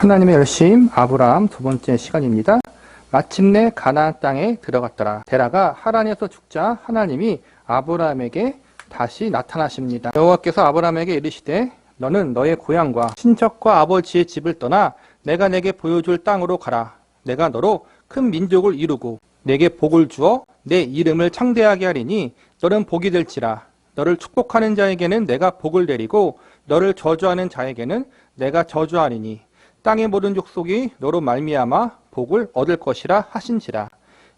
하나님의 열심 아브라함 두 번째 시간입니다. 마침내 가나안 땅에 들어갔더라. 데라가 하란에서 죽자 하나님이 아브라함에게 다시 나타나십니다. 여호와께서 아브라함에게 이르시되 너는 너의 고향과 친척과 아버지의 집을 떠나 내가 내게 보여줄 땅으로 가라. 내가 너로 큰 민족을 이루고 내게 복을 주어 내 이름을 창대하게 하리니 너는 복이 될지라. 너를 축복하는 자에게는 내가 복을 내리고 너를 저주하는 자에게는 내가 저주하리니 땅의 모든 족속이 너로 말미암아 복을 얻을 것이라 하신지라.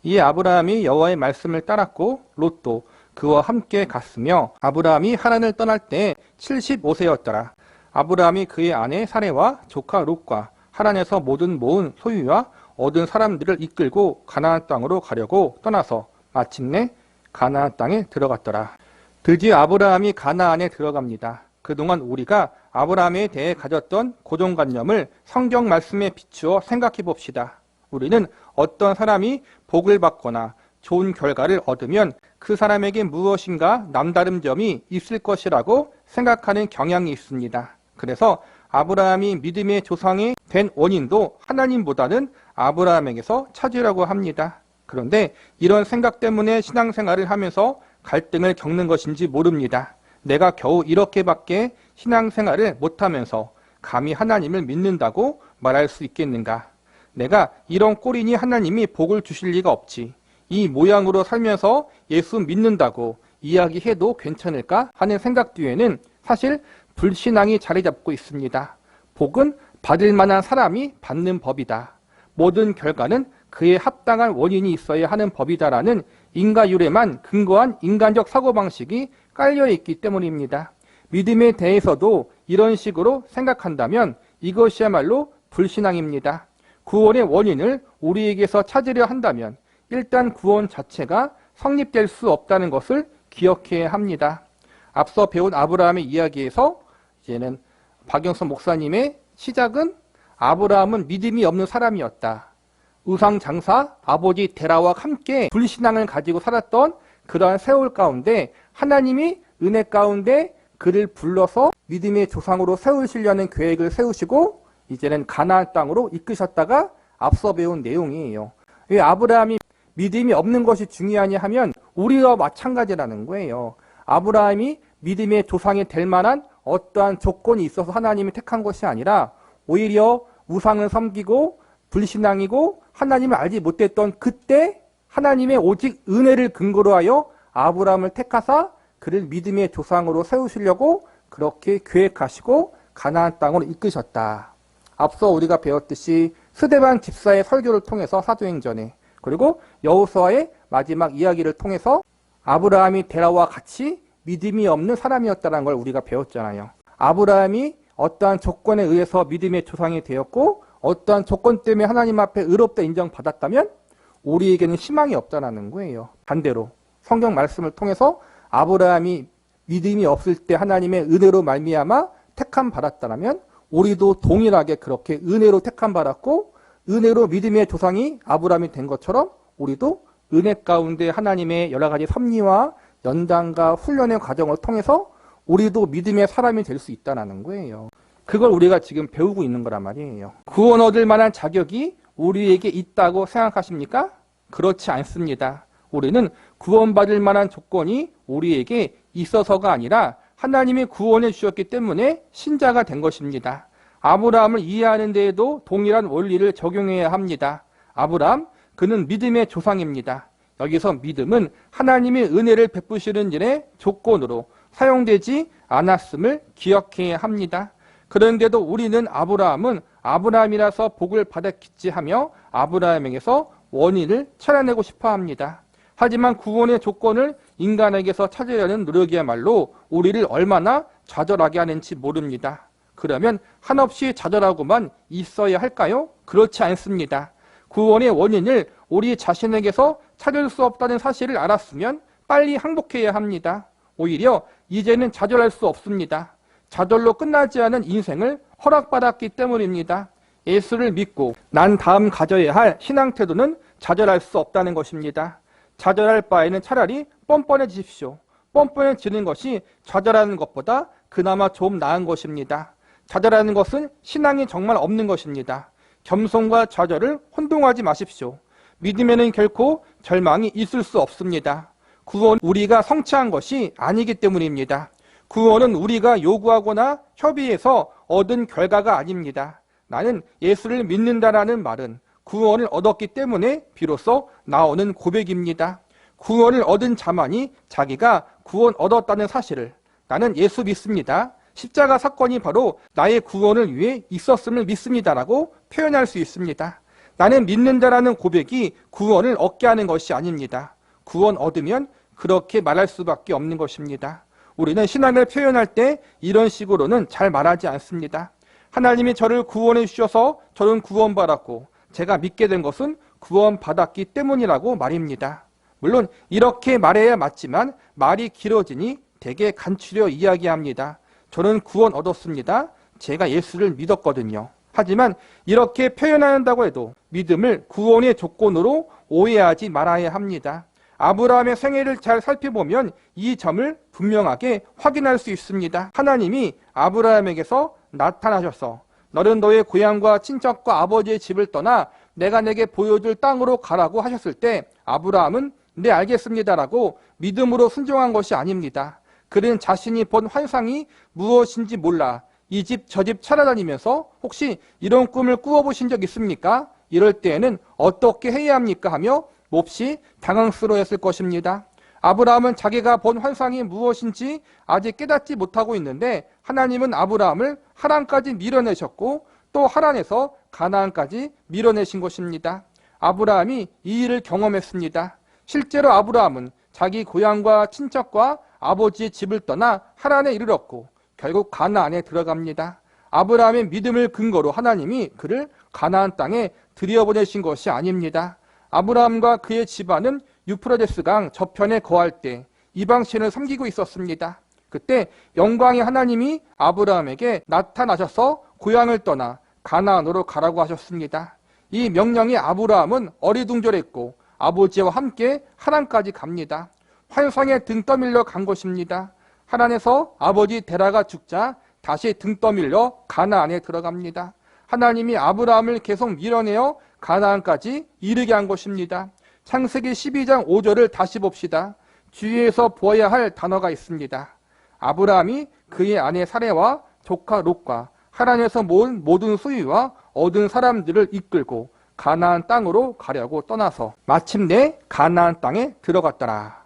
이에 아브라함이 여호와의 말씀을 따랐고 롯도 그와 함께 갔으며 아브라함이 하란을 떠날 때 75세였더라. 아브라함이 그의 아내 사레와 조카 롯과 하란에서 모든 모은 소유와 얻은 사람들을 이끌고 가나안 땅으로 가려고 떠나서 마침내 가나안 땅에 들어갔더라. 드디어 아브라함이 가나안에 들어갑니다. 그동안 우리가 아브라함에 대해 가졌던 고정관념을 성경 말씀에 비추어 생각해 봅시다. 우리는 어떤 사람이 복을 받거나 좋은 결과를 얻으면 그 사람에게 무엇인가 남다른 점이 있을 것이라고 생각하는 경향이 있습니다. 그래서 아브라함이 믿음의 조상이 된 원인도 하나님보다는 아브라함에게서 찾으려고 합니다. 그런데 이런 생각 때문에 신앙생활을 하면서 갈등을 겪는 것인지 모릅니다. 내가 겨우 이렇게밖에 신앙생활을 못하면서 감히 하나님을 믿는다고 말할 수 있겠는가? 내가 이런 꼴이니 하나님이 복을 주실 리가 없지. 이 모양으로 살면서 예수 믿는다고 이야기해도 괜찮을까 하는 생각 뒤에는 사실 불신앙이 자리 잡고 있습니다. 복은 받을 만한 사람이 받는 법이다. 모든 결과는 그에 합당한 원인이 있어야 하는 법이다라는 인과율에만 근거한 인간적 사고방식이 깔려있기 때문입니다. 믿음에 대해서도 이런 식으로 생각한다면 이것이야말로 불신앙입니다. 구원의 원인을 우리에게서 찾으려 한다면 일단 구원 자체가 성립될 수 없다는 것을 기억해야 합니다. 앞서 배운 아브라함의 이야기에서 이제는 박영선 목사님의 시작은 아브라함은 믿음이 없는 사람이었다. 우상장사 아버지 데라와 함께 불신앙을 가지고 살았던 그러한 세월 가운데 하나님이 은혜 가운데 그를 불러서 믿음의 조상으로 세우시려는 계획을 세우시고 이제는 가나안 땅으로 이끄셨다가 앞서 배운 내용이에요. 왜 아브라함이 믿음이 없는 것이 중요하냐 하면 우리와 마찬가지라는 거예요. 아브라함이 믿음의 조상이 될 만한 어떠한 조건이 있어서 하나님이 택한 것이 아니라 오히려 우상을 섬기고 불신앙이고 하나님을 알지 못했던 그때 하나님의 오직 은혜를 근거로 하여 아브라함을 택하사 그를 믿음의 조상으로 세우시려고 그렇게 계획하시고 가나안 땅으로 이끄셨다. 앞서 우리가 배웠듯이 스데반 집사의 설교를 통해서 사도행전에 그리고 여호수아의 마지막 이야기를 통해서 아브라함이 데라와 같이 믿음이 없는 사람이었다는 걸 우리가 배웠잖아요. 아브라함이 어떠한 조건에 의해서 믿음의 조상이 되었고 어떠한 조건 때문에 하나님 앞에 의롭다 인정받았다면 우리에게는 희망이 없다는 거예요. 반대로 성경 말씀을 통해서 아브라함이 믿음이 없을 때 하나님의 은혜로 말미암아 택함 받았다면 우리도 동일하게 그렇게 은혜로 택함 받았고 은혜로 믿음의 조상이 아브라함이 된 것처럼 우리도 은혜 가운데 하나님의 여러 가지 섭리와 연단과 훈련의 과정을 통해서 우리도 믿음의 사람이 될 수 있다는 거예요. 그걸 우리가 지금 배우고 있는 거란 말이에요. 구원 얻을 만한 자격이 우리에게 있다고 생각하십니까? 그렇지 않습니다. 우리는 구원받을 만한 조건이 우리에게 있어서가 아니라 하나님이 구원해 주셨기 때문에 신자가 된 것입니다. 아브라함을 이해하는 데에도 동일한 원리를 적용해야 합니다. 아브라함, 그는 믿음의 조상입니다. 여기서 믿음은 하나님의 은혜를 베푸시는 일의 조건으로 사용되지 않았음을 기억해야 합니다. 그런데도 우리는 아브라함은 아브라함이라서 복을 받았겠지 하며 아브라함에게서 원인을 찾아내고 싶어 합니다. 하지만 구원의 조건을 인간에게서 찾으려는 노력이야말로 우리를 얼마나 좌절하게 하는지 모릅니다. 그러면 한없이 좌절하고만 있어야 할까요? 그렇지 않습니다. 구원의 원인을 우리 자신에게서 찾을 수 없다는 사실을 알았으면 빨리 항복해야 합니다. 오히려 이제는 좌절할 수 없습니다. 좌절로 끝나지 않은 인생을 허락받았기 때문입니다. 예수를 믿고 난 다음 가져야 할 신앙 태도는 좌절할 수 없다는 것입니다. 좌절할 바에는 차라리 뻔뻔해지십시오. 뻔뻔해지는 것이 좌절하는 것보다 그나마 좀 나은 것입니다. 좌절하는 것은 신앙이 정말 없는 것입니다. 겸손과 좌절을 혼동하지 마십시오. 믿음에는 결코 절망이 있을 수 없습니다. 구원은 우리가 성취한 것이 아니기 때문입니다. 구원은 우리가 요구하거나 협의해서 얻은 결과가 아닙니다. 나는 예수를 믿는다라는 말은 구원을 얻었기 때문에 비로소 나오는 고백입니다. 구원을 얻은 자만이 자기가 구원 얻었다는 사실을, 나는 예수 믿습니다, 십자가 사건이 바로 나의 구원을 위해 있었음을 믿습니다라고 표현할 수 있습니다. 나는 믿는다라는 고백이 구원을 얻게 하는 것이 아닙니다. 구원 얻으면 그렇게 말할 수밖에 없는 것입니다. 우리는 신앙을 표현할 때 이런 식으로는 잘 말하지 않습니다. 하나님이 저를 구원해 주셔서 저는 구원받았고 제가 믿게 된 것은 구원받았기 때문이라고 말입니다. 물론 이렇게 말해야 맞지만 말이 길어지니 되게 간추려 이야기합니다. 저는 구원 얻었습니다. 제가 예수를 믿었거든요. 하지만 이렇게 표현한다고 해도 믿음을 구원의 조건으로 오해하지 말아야 합니다. 아브라함의 생애를 잘 살펴보면 이 점을 분명하게 확인할 수 있습니다. 하나님이 아브라함에게서 나타나셔서 너는 너의 고향과 친척과 아버지의 집을 떠나 내가 내게 보여줄 땅으로 가라고 하셨을 때 아브라함은 네 알겠습니다라고 믿음으로 순종한 것이 아닙니다. 그는 자신이 본 환상이 무엇인지 몰라 이 집 저 집 찾아다니면서 혹시 이런 꿈을 꾸어보신 적 있습니까? 이럴 때에는 어떻게 해야 합니까? 하며 몹시 당황스러워했을 것입니다. 아브라함은 자기가 본 환상이 무엇인지 아직 깨닫지 못하고 있는데 하나님은 아브라함을 하란까지 밀어내셨고 또 하란에서 가나안까지 밀어내신 것입니다. 아브라함이 이 일을 경험했습니다. 실제로 아브라함은 자기 고향과 친척과 아버지의 집을 떠나 하란에 이르렀고 결국 가나안에 들어갑니다. 아브라함의 믿음을 근거로 하나님이 그를 가나안 땅에 들여보내신 것이 아닙니다. 아브라함과 그의 집안은 유프라데스 강 저편에 거할 때 이방신을 섬기고 있었습니다. 그때 영광의 하나님이 아브라함에게 나타나셔서 고향을 떠나 가나안으로 가라고 하셨습니다. 이 명령에 아브라함은 어리둥절했고 아버지와 함께 하란까지 갑니다. 환상에 등 떠밀려 간 것입니다. 하란에서 아버지 데라가 죽자 다시 등 떠밀려 가나안에 들어갑니다. 하나님이 아브라함을 계속 밀어내어 가나안까지 이르게 한 것입니다. 창세기 12장 5절을 다시 봅시다. 주위에서 보아야 할 단어가 있습니다. 아브라함이 그의 아내 사레와 조카 롯과 하란에서 모은 모든 소유와 얻은 사람들을 이끌고 가나안 땅으로 가려고 떠나서 마침내 가나안 땅에 들어갔더라.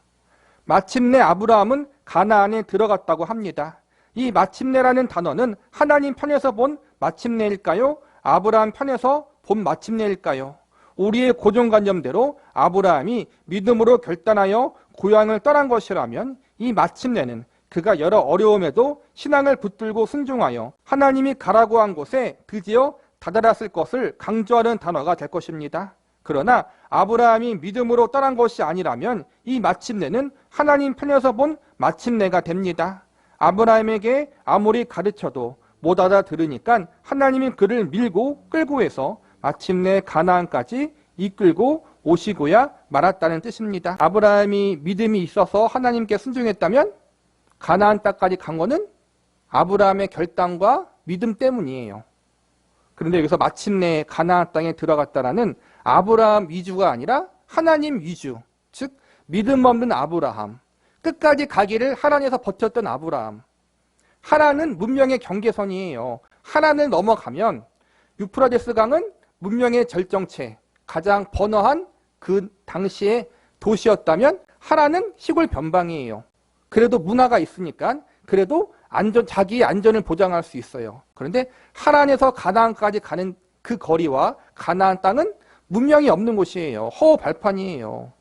마침내 아브라함은 가나안에 들어갔다고 합니다. 이 마침내라는 단어는 하나님 편에서 본 마침내일까요? 아브라함 편에서 본 마침내일까요? 우리의 고정관념대로 아브라함이 믿음으로 결단하여 고향을 떠난 것이라면 이 마침내는 그가 여러 어려움에도 신앙을 붙들고 순종하여 하나님이 가라고 한 곳에 드디어 다다랐을 것을 강조하는 단어가 될 것입니다. 그러나 아브라함이 믿음으로 떠난 것이 아니라면 이 마침내는 하나님 편에서 본 마침내가 됩니다. 아브라함에게 아무리 가르쳐도 못 알아들으니까 하나님이 그를 밀고 끌고 해서 마침내 가나안까지 이끌고 오시고야 말았다는 뜻입니다. 아브라함이 믿음이 있어서 하나님께 순종했다면 가나안 땅까지 간 거는 아브라함의 결단과 믿음 때문이에요. 그런데 여기서 마침내 가나안 땅에 들어갔다라는 아브라함 위주가 아니라 하나님 위주, 즉 믿음 없는 아브라함, 끝까지 가기를 하란에서 버텼던 아브라함. 하란은 문명의 경계선이에요. 하란을 넘어가면 유프라데스 강은 문명의 절정체, 가장 번화한 그 당시의 도시였다면 하란은 시골 변방이에요. 그래도 문화가 있으니까 그래도 자기의 안전을 보장할 수 있어요. 그런데 하란에서 가나안까지 가는 그 거리와 가나안 땅은 문명이 없는 곳이에요. 허허 발판이에요.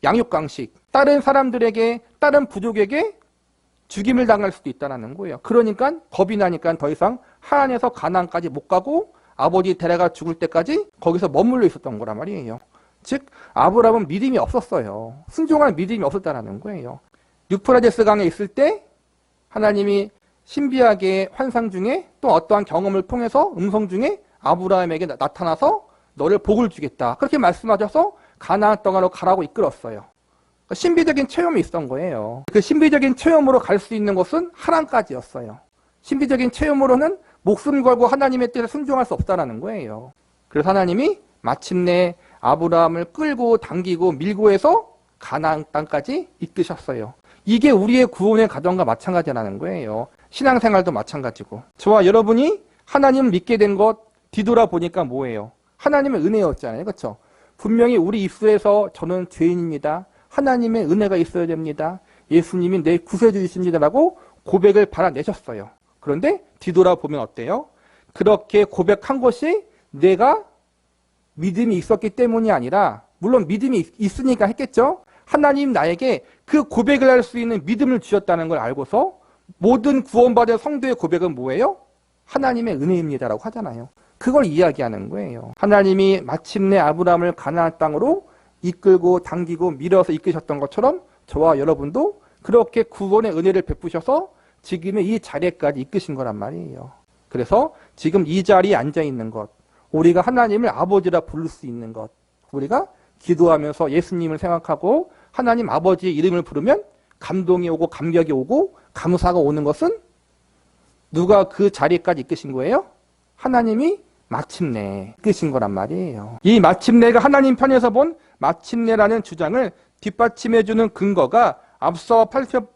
양육강식. 다른 사람들에게, 다른 부족에게 죽임을 당할 수도 있다는 거예요. 그러니까 겁이 나니까 더 이상 하란에서 가나안까지 못 가고 아버지 데라가 죽을 때까지 거기서 머물러 있었던 거란 말이에요. 즉 아브라함은 믿음이 없었어요. 순종할 믿음이 없었다는 거예요. 유프라데스 강에 있을 때 하나님이 신비하게 환상 중에 또 어떠한 경험을 통해서 음성 중에 아브라함에게 나타나서 너를 복을 주겠다. 그렇게 말씀하셔서 가나안 땅으로 가라고 이끌었어요. 신비적인 체험이 있었던 거예요. 그 신비적인 체험으로 갈 수 있는 곳은 하란까지였어요. 신비적인 체험으로는 목숨 걸고 하나님의 뜻에 순종할 수 없다라는 거예요. 그래서 하나님이 마침내 아브라함을 끌고 당기고 밀고 해서 가나안 땅까지 이끄셨어요. 이게 우리의 구원의 과정과 마찬가지라는 거예요. 신앙생활도 마찬가지고. 저와 여러분이 하나님을 믿게 된 것 뒤돌아보니까 뭐예요? 하나님의 은혜였잖아요. 그렇죠? 분명히 우리 입술에서 저는 죄인입니다. 하나님의 은혜가 있어야 됩니다. 예수님이 내 구세주이십니다라고 고백을 받아내셨어요. 그런데 뒤돌아보면 어때요? 그렇게 고백한 것이 내가 믿음이 있었기 때문이 아니라, 물론 믿음이 있으니까 했겠죠? 하나님 나에게 그 고백을 할 수 있는 믿음을 주셨다는 걸 알고서 모든 구원받은 성도의 고백은 뭐예요? 하나님의 은혜입니다라고 하잖아요. 그걸 이야기하는 거예요. 하나님이 마침내 아브라함을 가나안 땅으로 이끌고 당기고 밀어서 이끄셨던 것처럼 저와 여러분도 그렇게 구원의 은혜를 베푸셔서 지금의 이 자리에까지 이끄신 거란 말이에요. 그래서 지금 이 자리에 앉아 있는 것, 우리가 하나님을 아버지라 부를 수 있는 것, 우리가 기도하면서 예수님을 생각하고 하나님 아버지의 이름을 부르면 감동이 오고 감격이 오고 감사가 오는 것은 누가 그 자리까지 이끄신 거예요? 하나님이 마침내 이끄신 거란 말이에요. 이 마침내가 하나님 편에서 본 마침내라는 주장을 뒷받침해주는 근거가 앞서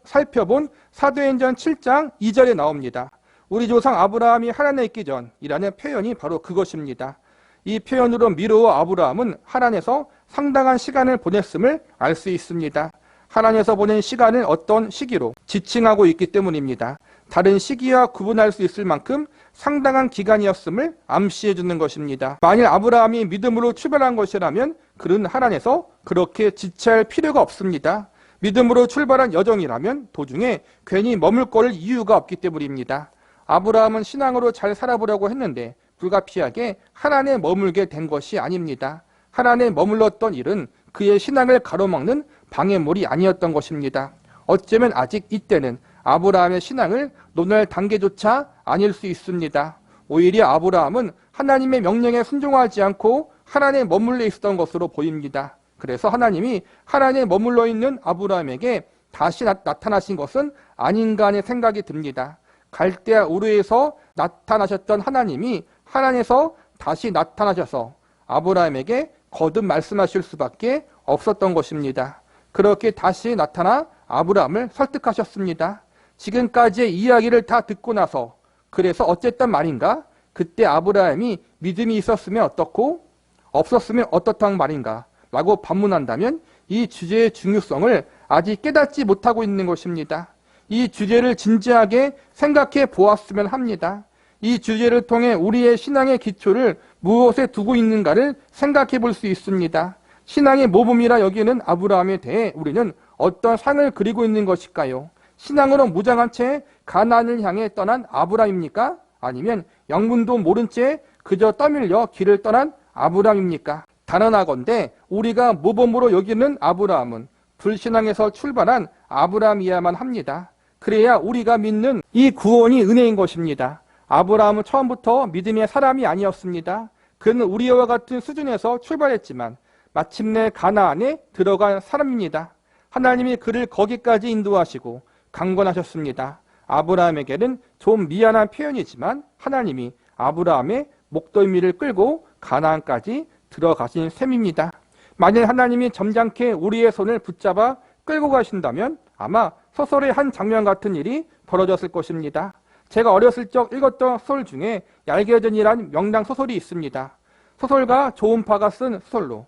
살펴본 사도행전 7장 2절에 나옵니다. 우리 조상 아브라함이 하란에 있기 전이라는 표현이 바로 그것입니다. 이 표현으로 미로와 아브라함은 하란에서 상당한 시간을 보냈음을 알 수 있습니다. 하란에서 보낸 시간을 어떤 시기로 지칭하고 있기 때문입니다. 다른 시기와 구분할 수 있을 만큼 상당한 기간이었음을 암시해 주는 것입니다. 만일 아브라함이 믿음으로 출발한 것이라면 그는 하란에서 그렇게 지체할 필요가 없습니다. 믿음으로 출발한 여정이라면 도중에 괜히 머물거릴 이유가 없기 때문입니다. 아브라함은 신앙으로 잘 살아보려고 했는데 불가피하게 하란에 머물게 된 것이 아닙니다. 하란에 머물렀던 일은 그의 신앙을 가로막는 방해물이 아니었던 것입니다. 어쩌면 아직 이때는 아브라함의 신앙을 논할 단계조차 아닐 수 있습니다. 오히려 아브라함은 하나님의 명령에 순종하지 않고 하란에 머물러 있었던 것으로 보입니다. 그래서 하나님이 하란에 머물러 있는 아브라함에게 다시 나타나신 것은 아닌가 하는 생각이 듭니다. 갈대아 우르에서 나타나셨던 하나님이 하란에서 다시 나타나셔서 아브라함에게 거듭 말씀하실 수밖에 없었던 것입니다. 그렇게 다시 나타나 아브라함을 설득하셨습니다. 지금까지의 이야기를 다 듣고 나서 그래서 어쨌단 말인가? 그때 아브라함이 믿음이 있었으면 어떻고 없었으면 어떻단 말인가? 라고 반문한다면 이 주제의 중요성을 아직 깨닫지 못하고 있는 것입니다. 이 주제를 진지하게 생각해 보았으면 합니다. 이 주제를 통해 우리의 신앙의 기초를 무엇에 두고 있는가를 생각해 볼 수 있습니다. 신앙의 모범이라 여기는 아브라함에 대해 우리는 어떤 상을 그리고 있는 것일까요? 신앙으로 무장한 채 가나안을 향해 떠난 아브라함입니까? 아니면 영문도 모른 채 그저 떠밀려 길을 떠난 아브라함입니까? 단언하건대 우리가 모범으로 여기는 아브라함은 불신앙에서 출발한 아브라함이야만 합니다. 그래야 우리가 믿는 이 구원이 은혜인 것입니다. 아브라함은 처음부터 믿음의 사람이 아니었습니다. 그는 우리와 같은 수준에서 출발했지만 마침내 가나안에 들어간 사람입니다. 하나님이 그를 거기까지 인도하시고 강권하셨습니다. 아브라함에게는 좀 미안한 표현이지만 하나님이 아브라함의 목덜미를 끌고 가나안까지 들어가신 셈입니다. 만일 하나님이 점잖게 우리의 손을 붙잡아 끌고 가신다면 아마 소설의 한 장면 같은 일이 벌어졌을 것입니다. 제가 어렸을 적 읽었던 소설 중에 얄개전이라는 명당 소설이 있습니다. 소설가 조은파가 쓴 소설로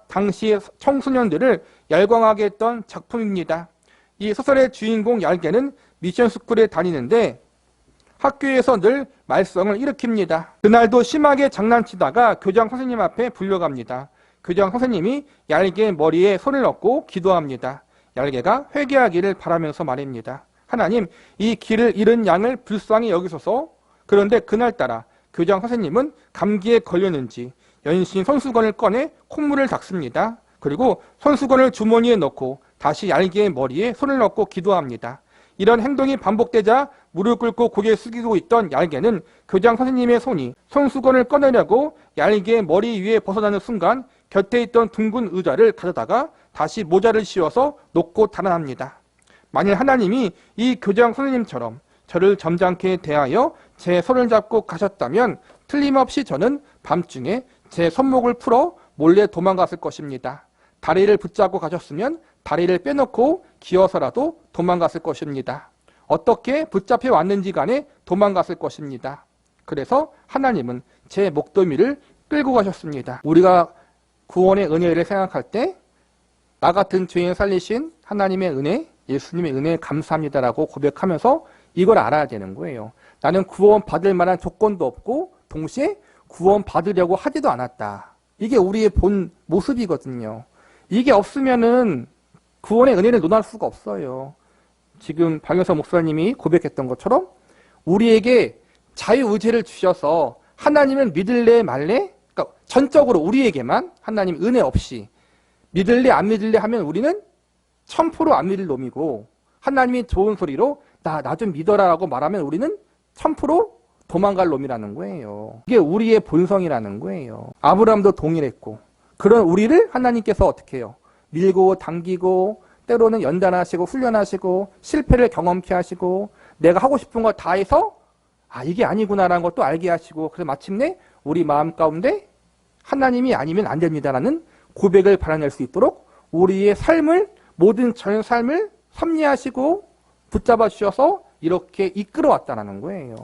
당시 청소년들을 열광하게 했던 작품입니다. 이 소설의 주인공 얄개는 미션스쿨에 다니는데 학교에서 늘 말썽을 일으킵니다. 그날도 심하게 장난치다가 교장 선생님 앞에 불려갑니다. 교장 선생님이 얄개의 머리에 손을 얹고 기도합니다. 얄개가 회개하기를 바라면서 말입니다. 하나님, 이 길을 잃은 양을 불쌍히 여기소서. 그런데 그날따라 교장 선생님은 감기에 걸렸는지 연신 손수건을 꺼내 콧물을 닦습니다. 그리고 손수건을 주머니에 넣고 다시 얄개의 머리에 손을 얹고 기도합니다. 이런 행동이 반복되자 무릎 꿇고 고개 숙이고 있던 얄개는 교장 선생님의 손이 손수건을 꺼내려고 얄개의 머리 위에 벗어나는 순간 곁에 있던 둥근 의자를 가져다가 다시 모자를 씌워서 놓고 달아납니다. 만일 하나님이 이 교장 선생님처럼 저를 점잖게 대하여 제 손을 잡고 가셨다면 틀림없이 저는 밤중에 제 손목을 풀어 몰래 도망갔을 것입니다. 다리를 붙잡고 가셨으면 다리를 빼놓고 기어서라도 도망갔을 것입니다. 어떻게 붙잡혀 왔는지 간에 도망갔을 것입니다. 그래서 하나님은 제 목덜미를 끌고 가셨습니다. 우리가 구원의 은혜를 생각할 때 나 같은 죄인 살리신 하나님의 은혜, 예수님의 은혜에 감사합니다라고 고백하면서 이걸 알아야 되는 거예요. 나는 구원 받을 만한 조건도 없고 동시에 구원 받으려고 하지도 않았다. 이게 우리의 본 모습이거든요. 이게 없으면은 구원의 은혜를 논할 수가 없어요. 지금 박영서 목사님이 고백했던 것처럼 우리에게 자유의지를 주셔서 하나님을 믿을래 말래? 그러니까 전적으로 우리에게만 하나님 은혜 없이 믿을래 안 믿을래 하면 우리는 1000% 안 믿을 놈이고 하나님이 좋은 소리로 나 좀 믿어라라고 말하면 우리는 1000% 도망갈 놈이라는 거예요. 이게 우리의 본성이라는 거예요. 아브라함도 동일했고 그런 우리를 하나님께서 어떻게 해요? 밀고 당기고 때로는 연단하시고 훈련하시고 실패를 경험케 하시고 내가 하고 싶은 거 다 해서 이게 아니구나라는 것도 알게 하시고 그래서 마침내 우리 마음 가운데 하나님이 아니면 안 됩니다라는 고백을 발현할 수 있도록 우리의 삶을 모든 전 삶을 섭리하시고 붙잡아 주셔서 이렇게 이끌어 왔다는 거예요.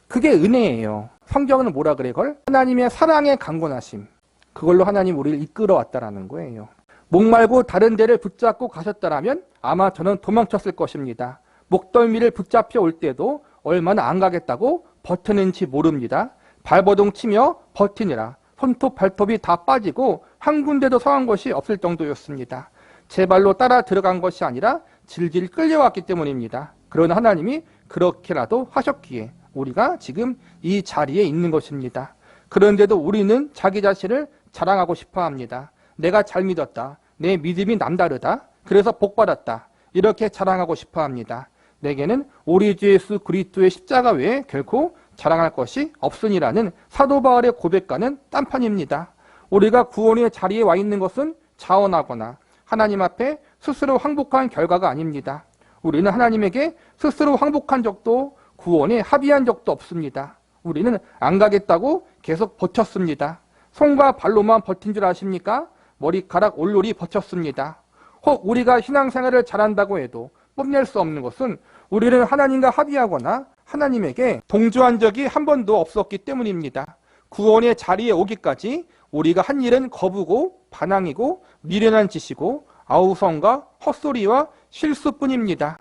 그게 은혜예요. 성경은 뭐라 그래 그걸? 하나님의 사랑의 강권하심. 그걸로 하나님 우리를 이끌어 왔다는 거예요. 목말고 다른 데를 붙잡고 가셨다라면 아마 저는 도망쳤을 것입니다. 목덜미를 붙잡혀 올 때도 얼마나 안 가겠다고 버티는지 모릅니다. 발버둥 치며 버티느라 손톱 발톱이 다 빠지고 한 군데도 서한 것이 없을 정도였습니다. 제 발로 따라 들어간 것이 아니라 질질 끌려왔기 때문입니다. 그러나 하나님이 그렇게라도 하셨기에 우리가 지금 이 자리에 있는 것입니다. 그런데도 우리는 자기 자신을 자랑하고 싶어 합니다. 내가 잘 믿었다. 내 믿음이 남다르다. 그래서 복받았다. 이렇게 자랑하고 싶어 합니다. 내게는 우리 주 예수 그리스도의 십자가 외에 결코 자랑할 것이 없으니라는 사도 바울의 고백과는 딴판입니다. 우리가 구원의 자리에 와 있는 것은 자원하거나 하나님 앞에 스스로 항복한 결과가 아닙니다. 우리는 하나님에게 스스로 항복한 적도 구원에 합의한 적도 없습니다. 우리는 안 가겠다고 계속 버텼습니다. 손과 발로만 버틴 줄 아십니까? 머리카락 올놀이 버텼습니다. 혹 우리가 신앙생활을 잘한다고 해도 뽐낼 수 없는 것은 우리는 하나님과 합의하거나 하나님에게 동조한 적이 한 번도 없었기 때문입니다. 구원의 자리에 오기까지 우리가 한 일은 거부고 반항이고 미련한 짓이고 아우성과 헛소리와 실수뿐입니다.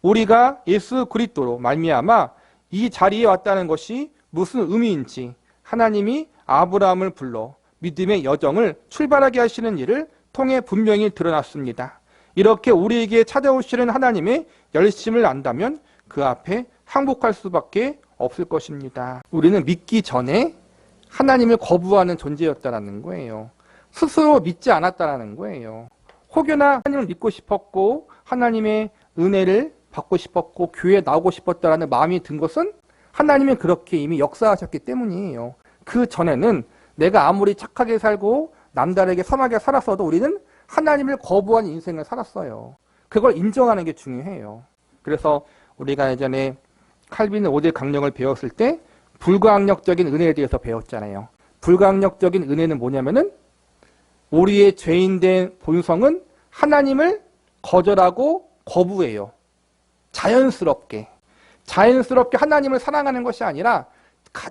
우리가 예수 그리스도로 말미암아 이 자리에 왔다는 것이 무슨 의미인지 하나님이 아브라함을 불러 믿음의 여정을 출발하게 하시는 일을 통해 분명히 드러났습니다. 이렇게 우리에게 찾아오시는 하나님의 열심을 안다면 그 앞에 항복할 수밖에 없을 것입니다. 우리는 믿기 전에 하나님을 거부하는 존재였다는 거예요. 스스로 믿지 않았다는 거예요. 혹여나 하나님을 믿고 싶었고 하나님의 은혜를 받고 싶었고 교회에 나오고 싶었다라는 마음이 든 것은 하나님이 그렇게 이미 역사하셨기 때문이에요. 그 전에는 내가 아무리 착하게 살고 남들에게 선하게 살았어도 우리는 하나님을 거부한 인생을 살았어요. 그걸 인정하는 게 중요해요. 그래서 우리가 예전에 칼빈의 5대 강령을 배웠을 때 불가항력적인 은혜에 대해서 배웠잖아요. 불가항력적인 은혜는 뭐냐면은 우리의 죄인된 본성은 하나님을 거절하고 거부해요. 자연스럽게 하나님을 사랑하는 것이 아니라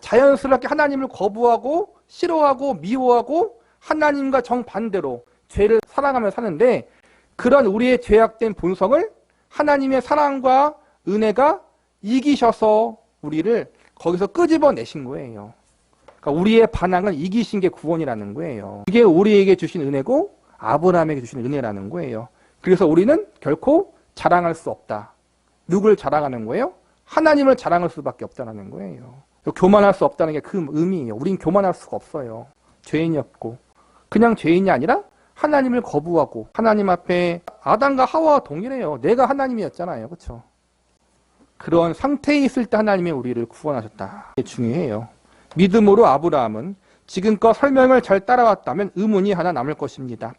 자연스럽게 하나님을 거부하고 싫어하고 미워하고 하나님과 정반대로 죄를 사랑하며 사는데 그런 우리의 죄악된 본성을 하나님의 사랑과 은혜가 이기셔서 우리를 거기서 끄집어내신 거예요. 그러니까 우리의 반항을 이기신 게 구원이라는 거예요. 이게 우리에게 주신 은혜고 아브라함에게 주신 은혜라는 거예요. 그래서 우리는 결코 자랑할 수 없다. 누굴 자랑하는 거예요? 하나님을 자랑할 수밖에 없다는 거예요. 교만할 수 없다는 게 그 의미예요. 우린 교만할 수가 없어요. 죄인이었고 그냥 죄인이 아니라 하나님을 거부하고 하나님 앞에 아담과 하와와 동일해요. 내가 하나님이었잖아요. 그렇죠? 그런 상태에 있을 때 하나님이 우리를 구원하셨다. 이게 중요해요. 믿음으로 아브라함은 지금껏 설명을 잘 따라왔다면 의문이 하나 남을 것입니다.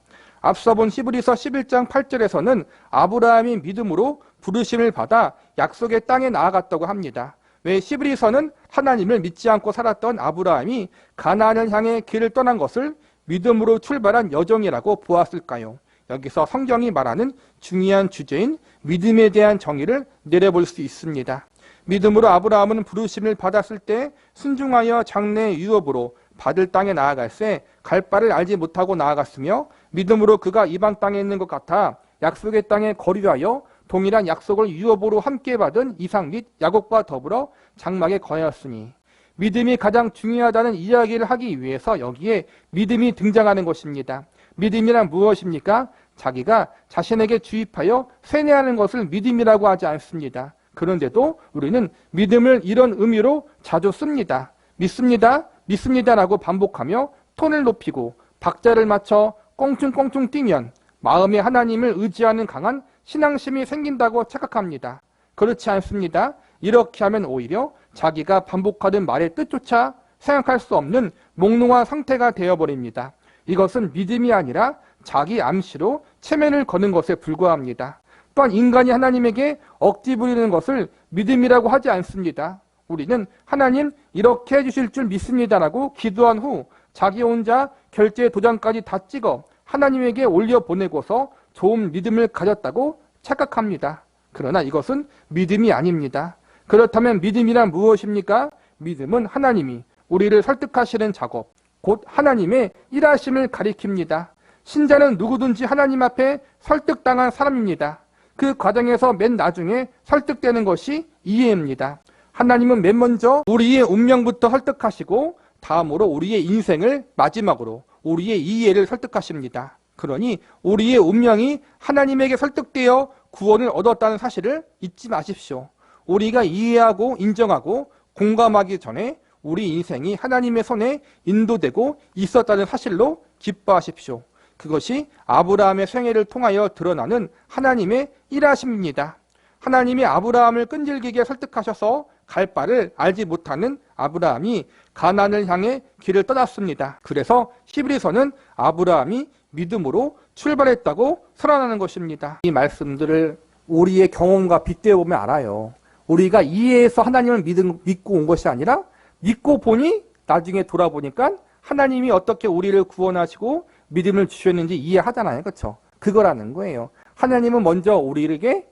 앞서 본 히브리서 11장 8절에서는 아브라함이 믿음으로 부르심을 받아 약속의 땅에 나아갔다고 합니다. 왜 히브리서는 하나님을 믿지 않고 살았던 아브라함이 가나안을 향해 길을 떠난 것을 믿음으로 출발한 여정이라고 보았을까요? 여기서 성경이 말하는 중요한 주제인 믿음에 대한 정의를 내려볼 수 있습니다. 믿음으로 아브라함은 부르심을 받았을 때 순종하여 장래의 유업으로 받을 땅에 나아갈새 갈 바를 알지 못하고 나아갔으며, 믿음으로 그가 이방 땅에 있는 것 같아 약속의 땅에 거류하여 동일한 약속을 유업으로 함께 받은 이삭 및 야곱과 더불어 장막에 거하였으니, 믿음이 가장 중요하다는 이야기를 하기 위해서 여기에 믿음이 등장하는 것입니다. 믿음이란 무엇입니까? 자기가 자신에게 주입하여 세뇌하는 것을 믿음이라고 하지 않습니다. 그런데도 우리는 믿음을 이런 의미로 자주 씁니다. 믿습니다, 믿습니다라고 반복하며 톤을 높이고 박자를 맞춰 꽁충꽁충 뛰면 마음에 하나님을 의지하는 강한 신앙심이 생긴다고 착각합니다. 그렇지 않습니다. 이렇게 하면 오히려 자기가 반복하는 말의 뜻조차 생각할 수 없는 몽롱한 상태가 되어버립니다. 이것은 믿음이 아니라 자기 암시로 체면을 거는 것에 불과합니다. 또한 인간이 하나님에게 억지 부리는 것을 믿음이라고 하지 않습니다. 우리는 하나님 이렇게 해주실 줄 믿습니다라고 기도한 후 자기 혼자 결제 도장까지 다 찍어 하나님에게 올려보내고서 좋은 믿음을 가졌다고 착각합니다. 그러나 이것은 믿음이 아닙니다. 그렇다면 믿음이란 무엇입니까? 믿음은 하나님이 우리를 설득하시는 작업, 곧 하나님의 일하심을 가리킵니다. 신자는 누구든지 하나님 앞에 설득당한 사람입니다. 그 과정에서 맨 나중에 설득되는 것이 이해입니다. 하나님은 맨 먼저 우리의 운명부터 설득하시고 다음으로 우리의 인생을 마지막으로 우리의 이해를 설득하십니다. 그러니 우리의 운명이 하나님에게 설득되어 구원을 얻었다는 사실을 잊지 마십시오. 우리가 이해하고 인정하고 공감하기 전에 우리 인생이 하나님의 손에 인도되고 있었다는 사실로 기뻐하십시오. 그것이 아브라함의 생애를 통하여 드러나는 하나님의 일하심입니다. 하나님이 아브라함을 끈질기게 설득하셔서 갈 바를 알지 못하는 아브라함이 가나안을 향해 길을 떠났습니다. 그래서 히브리서는 아브라함이 믿음으로 출발했다고 선언하는 것입니다. 이 말씀들을 우리의 경험과 빗대어 보면 알아요. 우리가 이해해서 하나님을 믿고 온 것이 아니라 믿고 보니 나중에 돌아보니까 하나님이 어떻게 우리를 구원하시고 믿음을 주셨는지 이해하잖아요. 그렇죠? 그거라는 거예요. 하나님은 먼저 우리에게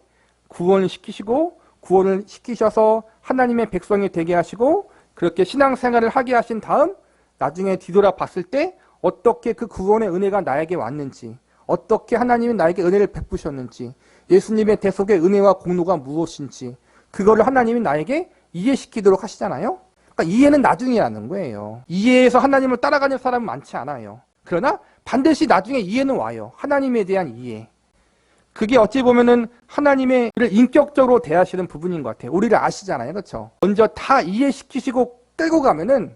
구원을 시키셔서 하나님의 백성이 되게 하시고 그렇게 신앙생활을 하게 하신 다음 나중에 뒤돌아봤을 때 어떻게 그 구원의 은혜가 나에게 왔는지, 어떻게 하나님이 나에게 은혜를 베푸셨는지, 예수님의 대속의 은혜와 공로가 무엇인지 그거를 하나님이 나에게 이해시키도록 하시잖아요. 그러니까 이해는 나중이라는 거예요. 이해해서 하나님을 따라가는 사람은 많지 않아요. 그러나 반드시 나중에 이해는 와요. 하나님에 대한 이해. 그게 어찌 보면은 하나님의 인격적으로 대하시는 부분인 것 같아요. 우리를 아시잖아요. 그렇죠? 먼저 다 이해시키시고 끌고 가면은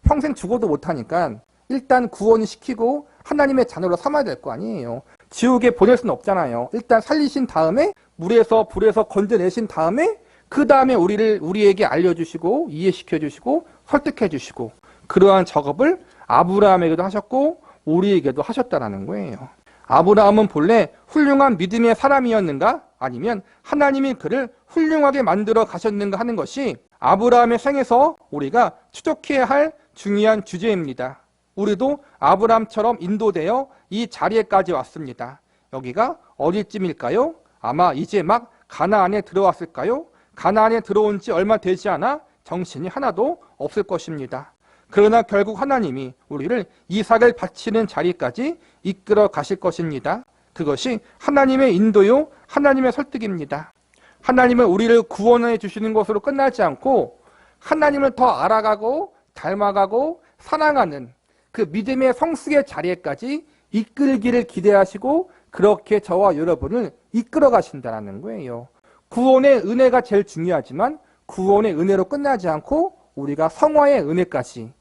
평생 죽어도 못하니까 일단 구원을 시키고 하나님의 자녀로 삼아야 될 거 아니에요. 지옥에 보낼 수는 없잖아요. 일단 살리신 다음에 물에서 불에서 건져내신 다음에 그 다음에 우리에게 알려주시고 이해시켜주시고 설득해주시고 그러한 작업을 아브라함에게도 하셨고 우리에게도 하셨다라는 거예요. 아브라함은 본래 훌륭한 믿음의 사람이었는가? 아니면 하나님이 그를 훌륭하게 만들어 가셨는가 하는 것이 아브라함의 생에서 우리가 추적해야 할 중요한 주제입니다. 우리도 아브라함처럼 인도되어 이 자리에까지 왔습니다. 여기가 어디쯤일까요? 아마 이제 막 가나안에 들어왔을까요? 가나안에 들어온 지 얼마 되지 않아 정신이 하나도 없을 것입니다. 그러나 결국 하나님이 우리를 이삭을 바치는 자리까지 이끌어 가실 것입니다. 그것이 하나님의 인도요, 하나님의 설득입니다. 하나님은 우리를 구원해 주시는 것으로 끝나지 않고 하나님을 더 알아가고 닮아가고 사랑하는 그 믿음의 성숙의 자리에까지 이끌기를 기대하시고 그렇게 저와 여러분을 이끌어 가신다는 거예요. 구원의 은혜가 제일 중요하지만 구원의 은혜로 끝나지 않고 우리가 성화의 은혜까지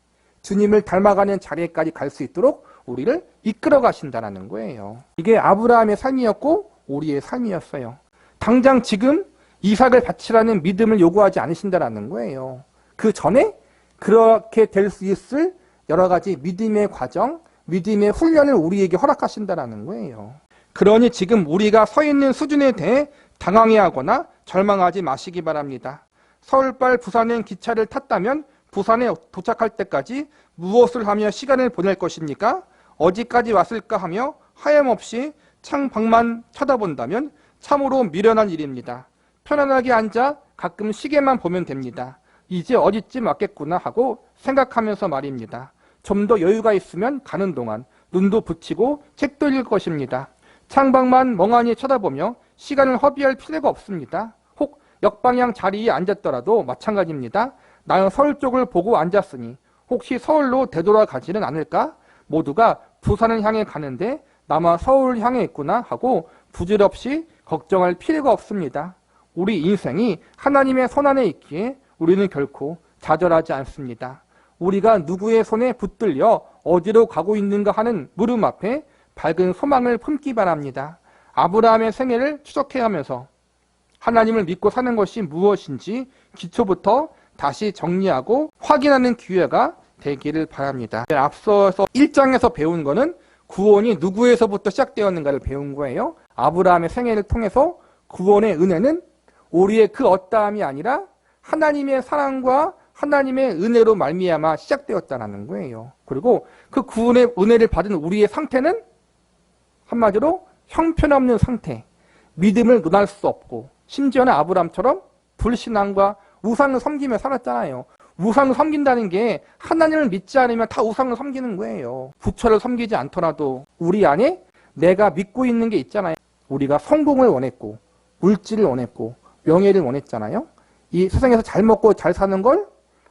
주님을 닮아가는 자리에까지 갈 수 있도록 우리를 이끌어 가신다는 거예요. 이게 아브라함의 삶이었고 우리의 삶이었어요. 당장 지금 이삭을 바치라는 믿음을 요구하지 않으신다는 거예요. 그 전에 그렇게 될 수 있을 여러 가지 믿음의 과정, 믿음의 훈련을 우리에게 허락하신다라는 거예요. 그러니 지금 우리가 서 있는 수준에 대해 당황해하거나 절망하지 마시기 바랍니다. 서울발 부산행 기차를 탔다면 부산에 도착할 때까지 무엇을 하며 시간을 보낼 것입니까? 어디까지 왔을까 하며 하염없이 창밖만 쳐다본다면 참으로 미련한 일입니다. 편안하게 앉아 가끔 시계만 보면 됩니다. 이제 어디쯤 왔겠구나 하고 생각하면서 말입니다. 좀 더 여유가 있으면 가는 동안 눈도 붙이고 책도 읽을 것입니다. 창밖만 멍하니 쳐다보며 시간을 허비할 필요가 없습니다. 혹 역방향 자리에 앉았더라도 마찬가지입니다. 나는 서울 쪽을 보고 앉았으니 혹시 서울로 되돌아가지는 않을까? 모두가 부산을 향해 가는데 나만 서울을 향해 있구나 하고 부질없이 걱정할 필요가 없습니다. 우리 인생이 하나님의 손안에 있기에 우리는 결코 좌절하지 않습니다. 우리가 누구의 손에 붙들려 어디로 가고 있는가 하는 물음 앞에 밝은 소망을 품기 바랍니다. 아브라함의 생애를 추적해가면서 하나님을 믿고 사는 것이 무엇인지 기초부터 다시 정리하고 확인하는 기회가 되기를 바랍니다. 앞서서 1장에서 배운 거는 구원이 누구에서부터 시작되었는가를 배운 거예요. 아브라함의 생애를 통해서 구원의 은혜는 우리의 그 어떠함이 아니라 하나님의 사랑과 하나님의 은혜로 말미암아 시작되었다는 거예요. 그리고 그 구원의 은혜를 받은 우리의 상태는 한마디로 형편없는 상태, 믿음을 논할 수 없고 심지어는 아브라함처럼 불신앙과 우상을 섬기며 살았잖아요. 우상을 섬긴다는 게 하나님을 믿지 않으면 다 우상을 섬기는 거예요. 부처를 섬기지 않더라도 우리 안에 내가 믿고 있는 게 있잖아요. 우리가 성공을 원했고 물질을 원했고 명예를 원했잖아요. 이 세상에서 잘 먹고 잘 사는 걸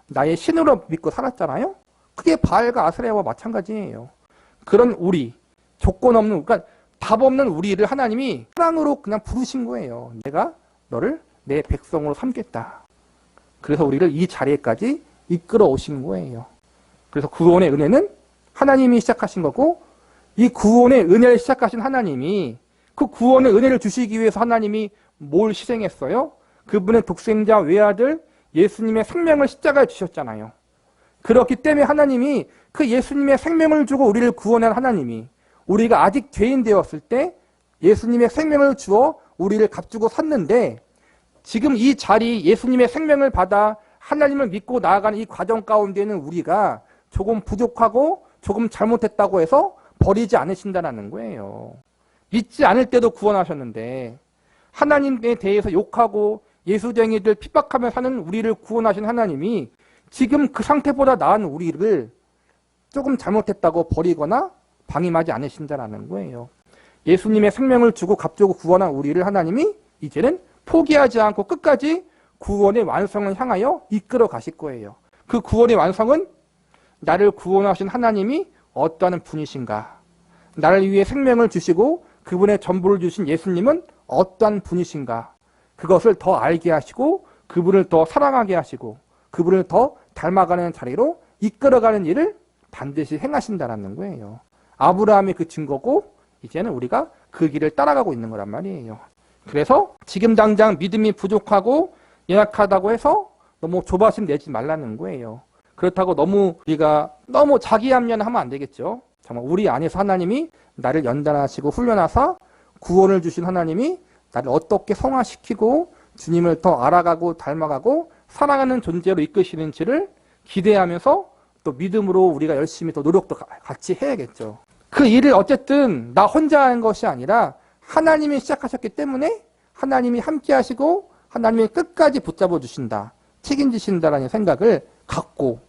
나의 신으로 믿고 살았잖아요. 그게 바알과 아스레아와 마찬가지예요. 그런 우리, 조건 없는, 그러니까 답 없는 우리를 하나님이 사랑으로 그냥 부르신 거예요. 내가 너를 내 백성으로 삼겠다. 그래서 우리를 이 자리에까지 이끌어 오신 거예요. 그래서 구원의 은혜는 하나님이 시작하신 거고, 이 구원의 은혜를 시작하신 하나님이 그 구원의 은혜를 주시기 위해서 하나님이 뭘 희생했어요? 그분의 독생자 외아들 예수님의 생명을 십자가에 주셨잖아요. 그렇기 때문에 하나님이 그 예수님의 생명을 주고 우리를 구원한 하나님이 우리가 아직 죄인 되었을 때 예수님의 생명을 주어 우리를 값주고 샀는데 지금 이 자리 예수님의 생명을 받아 하나님을 믿고 나아가는 이 과정 가운데는 우리가 조금 부족하고 조금 잘못했다고 해서 버리지 않으신다는 거예요. 믿지 않을 때도 구원하셨는데 하나님에 대해서 욕하고 예수쟁이들 핍박하며 사는 우리를 구원하신 하나님이 지금 그 상태보다 나은 우리를 조금 잘못했다고 버리거나 방임하지 않으신다는 거예요. 예수님의 생명을 주고 값주고 구원한 우리를 하나님이 이제는 포기하지 않고 끝까지 구원의 완성을 향하여 이끌어 가실 거예요. 그 구원의 완성은 나를 구원하신 하나님이 어떠한 분이신가, 나를 위해 생명을 주시고 그분의 전부를 주신 예수님은 어떠한 분이신가, 그것을 더 알게 하시고 그분을 더 사랑하게 하시고 그분을 더 닮아가는 자리로 이끌어가는 일을 반드시 행하신다는 거예요. 아브라함이 그 증거고 이제는 우리가 그 길을 따라가고 있는 거란 말이에요. 그래서 지금 당장 믿음이 부족하고 연약하다고 해서 너무 조바심 내지 말라는 거예요. 그렇다고 우리가 너무 자기합리하면 안 되겠죠. 정말 우리 안에서 하나님이 나를 연단하시고 훈련하사 구원을 주신 하나님이 나를 어떻게 성화시키고 주님을 더 알아가고 닮아가고 사랑하는 존재로 이끄시는지를 기대하면서 또 믿음으로 우리가 열심히 더 노력도 같이 해야겠죠. 그 일을 어쨌든 나 혼자 하는 것이 아니라 하나님이 시작하셨기 때문에 하나님이 함께 하시고 하나님이 끝까지 붙잡아 주신다, 책임지신다라는 생각을 갖고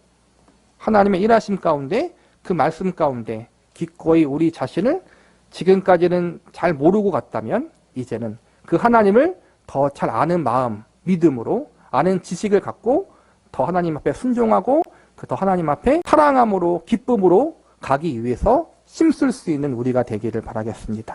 하나님의 일하심 가운데 그 말씀 가운데 기꺼이 우리 자신을 지금까지는 잘 모르고 갔다면 이제는 그 하나님을 더 잘 아는 마음, 믿음으로 아는 지식을 갖고 더 하나님 앞에 순종하고 더 하나님 앞에 사랑함으로 기쁨으로 가기 위해서 힘쓸 수 있는 우리가 되기를 바라겠습니다.